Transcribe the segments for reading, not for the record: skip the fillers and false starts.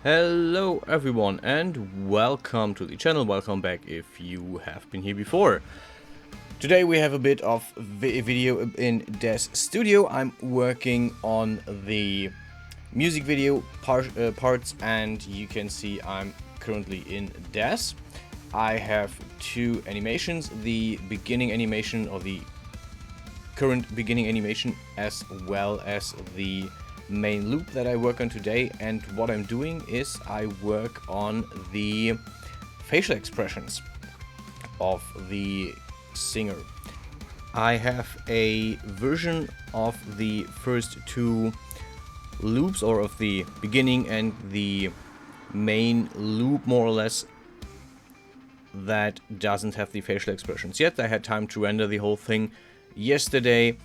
Hello everyone and welcome to the channel, welcome back if you have been here before. Today we have a bit of video in Des Studio. I'm working on the music video parts and you can see I'm currently in Des. I have two animations, the beginning animation or the current beginning animation as well as the main loop that I work on today, and what I'm doing is I work on the facial expressions of the singer. I have a version of the first two loops, or of the beginning and the main loop more or less, that doesn't have the facial expressions yet. I had time to render the whole thing yesterday,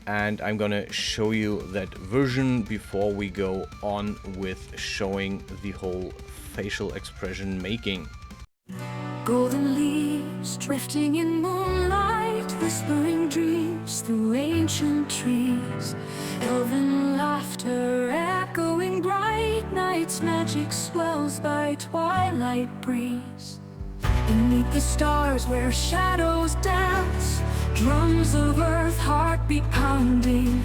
and I'm gonna show you that version before we go on with showing the whole facial expression making. Golden leaves drifting in moonlight, whispering dreams through ancient trees. Elven laughter echoing bright, night's magic swells by twilight breeze. Beneath the stars where shadows dance, drums of earth, heartbeat pounding.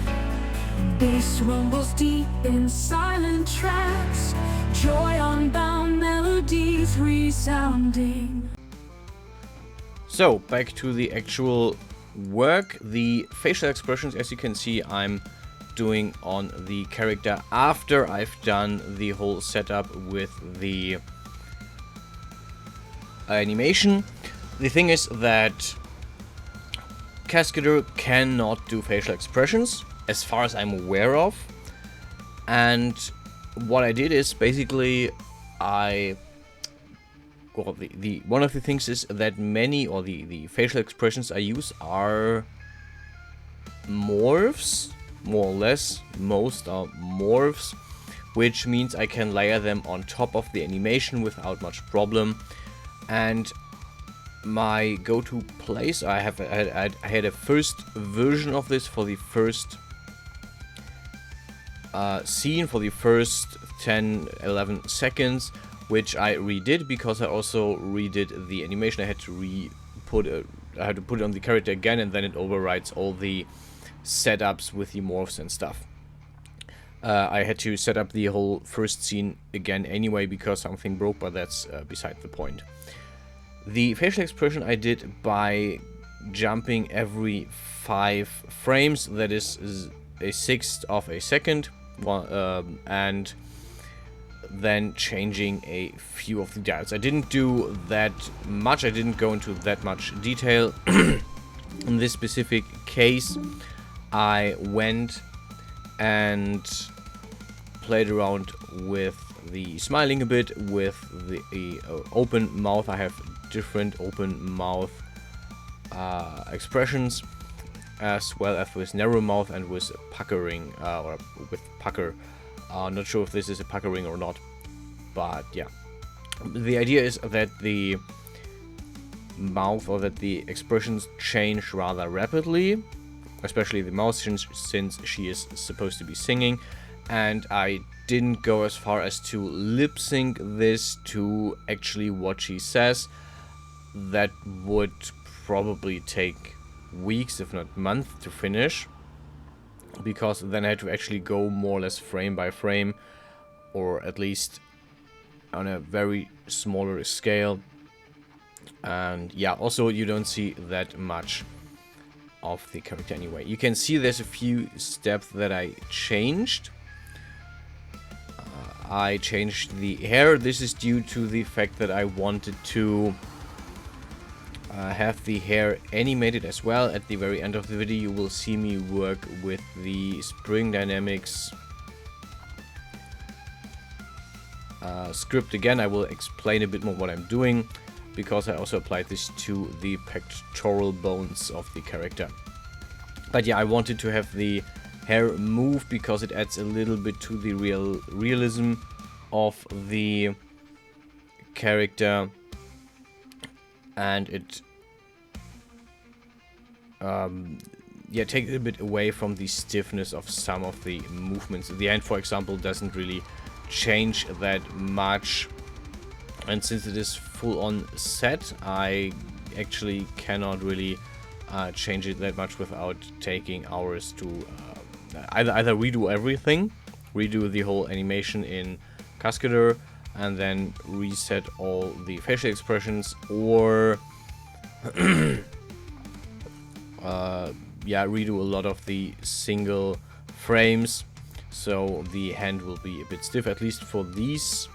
Bass rumbles deep in silent trance, joy unbound, melodies resounding. So, back to the actual work. The facial expressions, as you can see, I'm doing on the character after I've done the whole setup with the animation. The thing is that Cascadeur cannot do facial expressions, as far as I'm aware of. And what I did is basically one of the things is that many, or the facial expressions I use are morphs, more or less. Most are morphs, which means I can layer them on top of the animation without much problem. And my go-to place, I had a first version of this for the first scene, for the first 10-11 seconds, which I redid because I also redid the animation. I had to put it on the character again, and then it overrides all the setups with the morphs and stuff. I had to set up the whole first scene again anyway because something broke, but that's beside the point. The facial expression I did by jumping every 5 frames, that is a sixth of a second, and then changing a few of the dials. I didn't do that much, I didn't go into that much detail. In this specific case, I went and played around with the smiling a bit, with the open mouth. I have different open mouth expressions, as well as with narrow mouth and with puckering, or with pucker. Not sure if this is a puckering or not, but yeah. The idea is that the mouth, or that the expressions change rather rapidly, especially the mouth, since she is supposed to be singing. And I didn't go as far as to lip sync this to actually what she says. That would probably take weeks, if not months, to finish, because then I had to actually go more or less frame by frame, or at least on a very smaller scale. And yeah, also you don't see that much of the character anyway. You can see there's a few steps that I changed. I changed the hair. This is due to the fact that I wanted to have the hair animated as well. At the very end of the video you will see me work with the Spring Dynamics script again. I will explain a bit more what I'm doing, because I also applied this to the pectoral bones of the character. But yeah, I wanted to have the hair move because it adds a little bit to the realism of the character, and it takes a bit away from the stiffness of some of the movements. The hand, for example, doesn't really change that much. And since it is full on set, I actually cannot really change it that much without taking hours to either redo everything, redo the whole animation in Cascadeur, and then reset all the facial expressions, or yeah, redo a lot of the single frames, so the hand will be a bit stiff, at least for these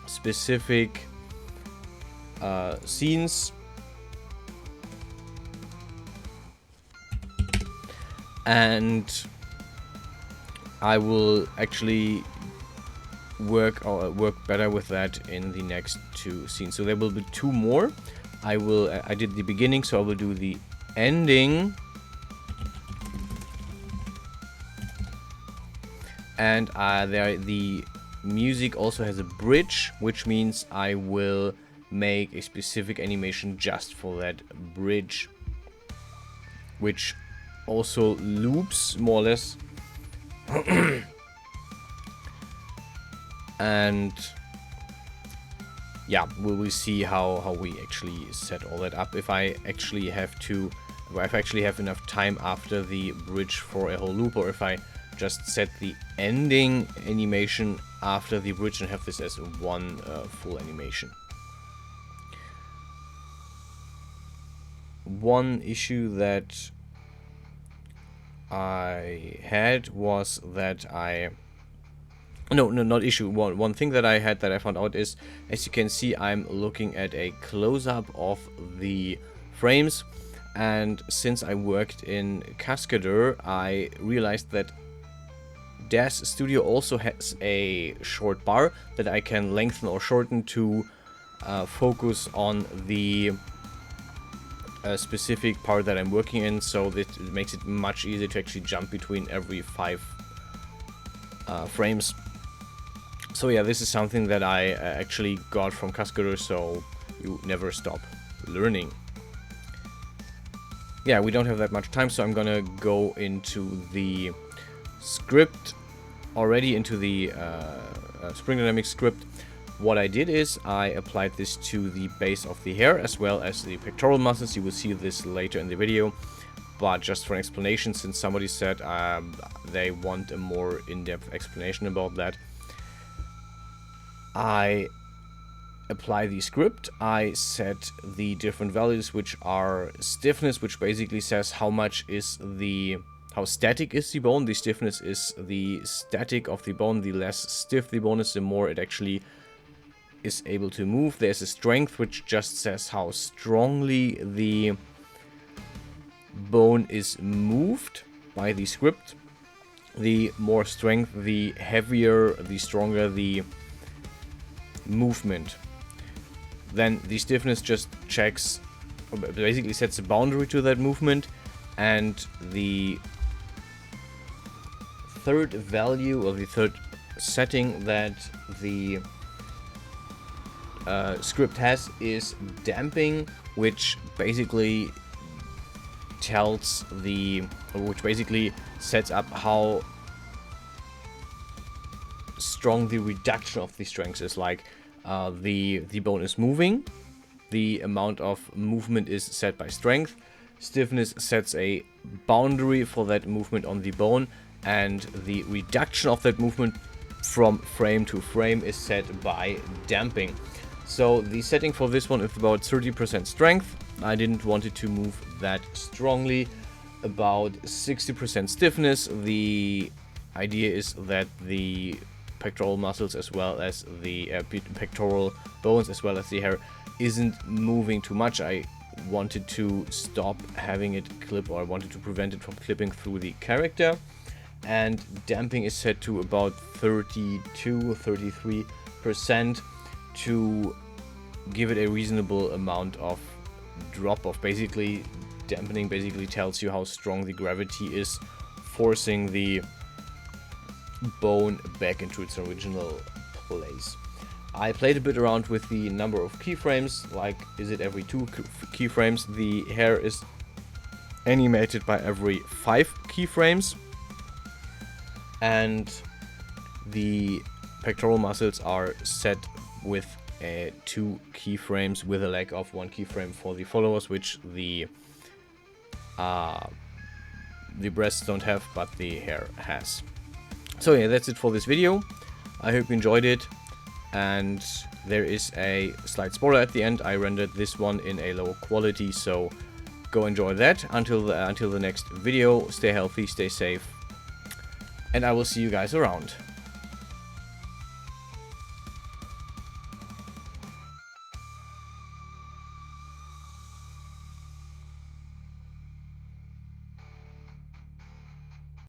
specific scenes. And I will actually work better with that in the next two scenes. So there will be two more. I did the beginning, so I will do the ending. And the music also has a bridge, which means I will make a specific animation just for that bridge, which also loops more or less. And yeah, we'll see how we actually set all that up. If I actually have enough time after the bridge for a whole loop, or if I just set the ending animation after the bridge and have this as one full animation. One issue that I had was that one thing that I had that I found out is, as you can see, I'm looking at a close-up of the frames, and since I worked in Cascadeur, I realized that DAZ Studio also has a short bar that I can lengthen or shorten to focus on the specific part that I'm working in, so that it makes it much easier to actually jump between every 5 frames. So yeah, this is something that I actually got from Cascadeur, so you never stop learning. Yeah, we don't have that much time, so I'm gonna go into the script already, into the Spring Dynamics script. What I did is I applied this to the base of the hair as well as the pectoral muscles. You will see this later in the video, but just for an explanation, since somebody said they want a more in-depth explanation about that, I apply the script. I set the different values, which are stiffness, which basically says how static is the bone. The stiffness is the static of the bone. The less stiff the bone is, the more it actually is able to move. There's a strength, which just says how strongly the bone is moved by the script. The more strength, the heavier, the stronger the movement. Then the stiffness just checks, basically sets a boundary to that movement, and the third value, or the third setting that the script has, is damping, which basically sets up how strong the reduction of the strength is. Like the bone is moving, the amount of movement is set by strength. Stiffness sets a boundary for that movement on the bone, and the reduction of that movement from frame to frame is set by damping. So the setting for this one is about 30% strength. I didn't want it to move that strongly. About 60% stiffness. The idea is that the pectoral muscles, as well as the pectoral bones, as well as the hair, isn't moving too much. I wanted to stop having it clip, or I wanted to prevent it from clipping through the character. And damping is set to about 32-33% to give it a reasonable amount of drop off. Basically, dampening basically tells you how strong the gravity is, forcing the bone back into its original place. I played a bit around with the number of keyframes, like is it every 2 keyframes? The hair is animated by every 5 keyframes, and the pectoral muscles are set with 2 keyframes with a lack of 1 keyframe for the followers, which the breasts don't have, but the hair has. So yeah, that's it for this video. I hope you enjoyed it, and there is a slight spoiler at the end. I rendered this one in a lower quality, so go enjoy that. Until the next video, stay healthy, stay safe, and I will see you guys around.